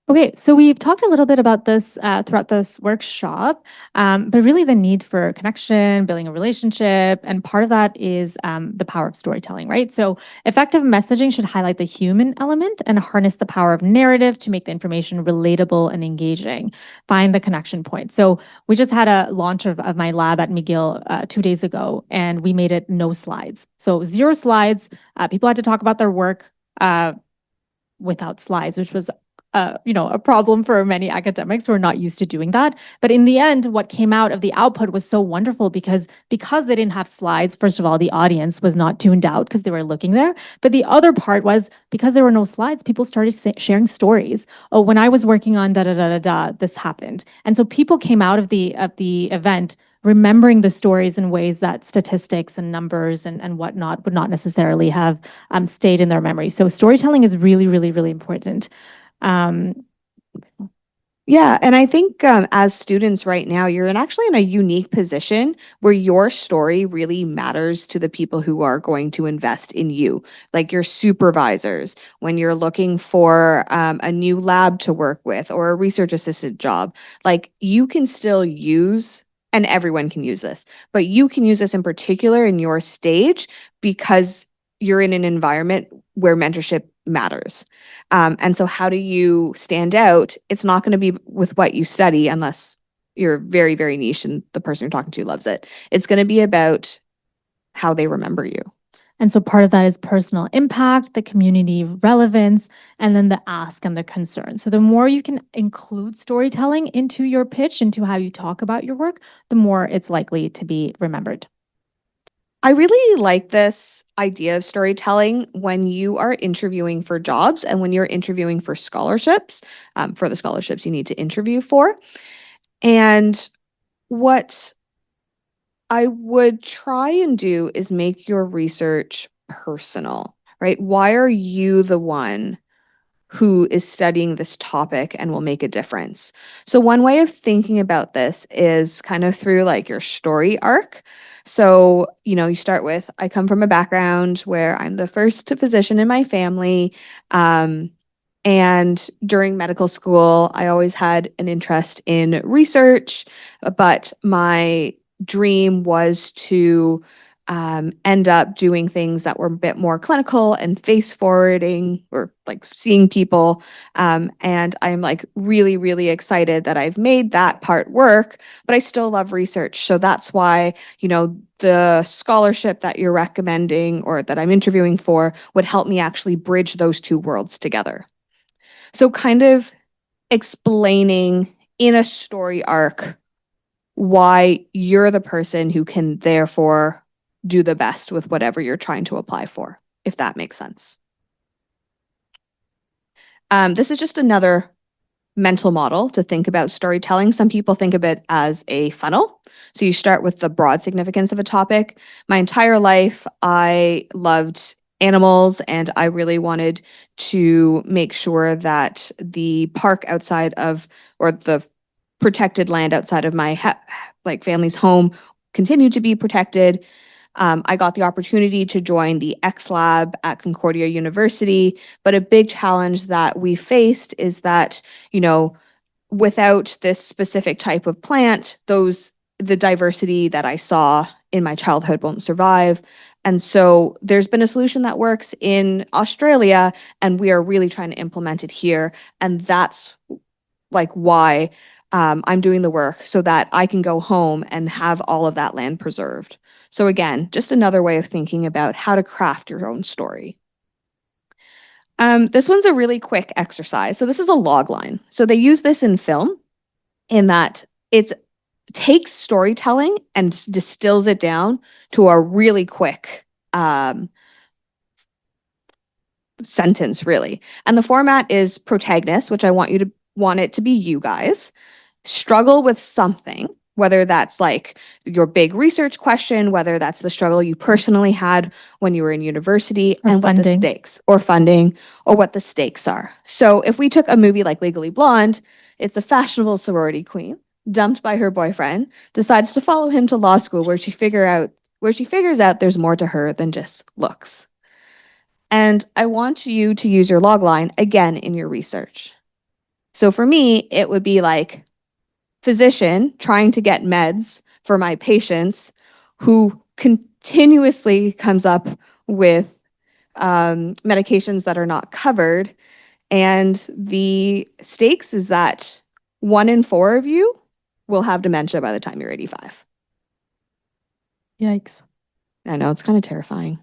Okay, so we've talked a little bit about this throughout this workshop, but really the need for connection, building a relationship, and part of that is the power of storytelling, right? So effective messaging should highlight the human element and harness the power of narrative to make the information relatable and engaging. Find the connection point. So we just had a launch of my lab at McGill 2 days ago, and we made it no slides. So zero slides. People had to talk about their work. Without slides, which was a problem for many academics who are not used to doing that. But in the end, what came out of the output was so wonderful because they didn't have slides. First of all, the audience was not tuned out because they were looking there. But the other part was because there were no slides, people started sharing stories. Oh, when I was working on da da da da da, this happened, and so people came out of the event remembering the stories in ways that statistics and numbers and whatnot would not necessarily have stayed in their memory. So storytelling is really, really, really important. Um, Yeah, and I think as students right now, you're actually in a unique position where your story really matters to the people who are going to invest in you, like your supervisors, when you're looking for a new lab to work with or a research assistant job. Like you can still use, and everyone can use this, but you can use this in particular in your stage because you're in an environment where mentorship matters. And so, how do you stand out? It's not going to be with what you study unless you're very, very niche and the person you're talking to loves it. It's going to be about how they remember you. and so part of that is personal impact, the community relevance, and then the ask and the concern. So the more you can include storytelling into your pitch, into how you talk about your work, the more it's likely to be remembered. I really like this idea of storytelling when you are interviewing for jobs and when you're interviewing for scholarships, for the scholarships you need to interview for. And what I would try and do is make your research personal, right? Why are you the one who is studying this topic and will make a difference? So, one way of thinking about this is kind of through like your story arc. So, you start with I come from a background where I'm the first physician in my family. Um, and during medical school, I always had an interest in research, but my dream was to end up doing things that were a bit more clinical and face forwarding or like seeing people. And I'm like really, really excited that I've made that part work, but I still love research. So that's why, the scholarship that you're recommending or that I'm interviewing for would help me actually bridge those two worlds together. So, kind of explaining in a story arc why you're the person who can therefore do the best with whatever you're trying to apply for, if that makes sense. This is just another mental model to think about storytelling. Some people think of it as a funnel. So you start with the broad significance of a topic. My entire life, I loved animals and I really wanted to make sure that the park outside of, or the protected land outside of my like family's home continued to be protected. I got the opportunity to join the X Lab at Concordia University, but a big challenge that we faced is that, without this specific type of plant, the diversity that I saw in my childhood won't survive. And so there's been a solution that works in Australia, and we are really trying to implement it here. And that's like why I'm doing the work so that I can go home and have all of that land preserved. So again, just another way of thinking about how to craft your own story. This one's a really quick exercise. So this is a log line. So they use this in film in that it takes storytelling and distills it down to a really quick sentence, really. And the format is protagonist, which I want it to be you guys struggle with something, whether that's like your big research question, whether that's the struggle you personally had when you were in university, Or and what the funding. stakes or funding or what the stakes are. So if we took a movie like Legally Blonde, it's a fashionable sorority queen dumped by her boyfriend, decides to follow him to law school where she figures out there's more to her than just looks. And I want you to use your log line again in your research. So for me, it would be like physician trying to get meds for my patients who continuously comes up with medications that are not covered. And the stakes is that 1 in 4 of you will have dementia by the time you're 85. Yikes. I know it's kind of terrifying.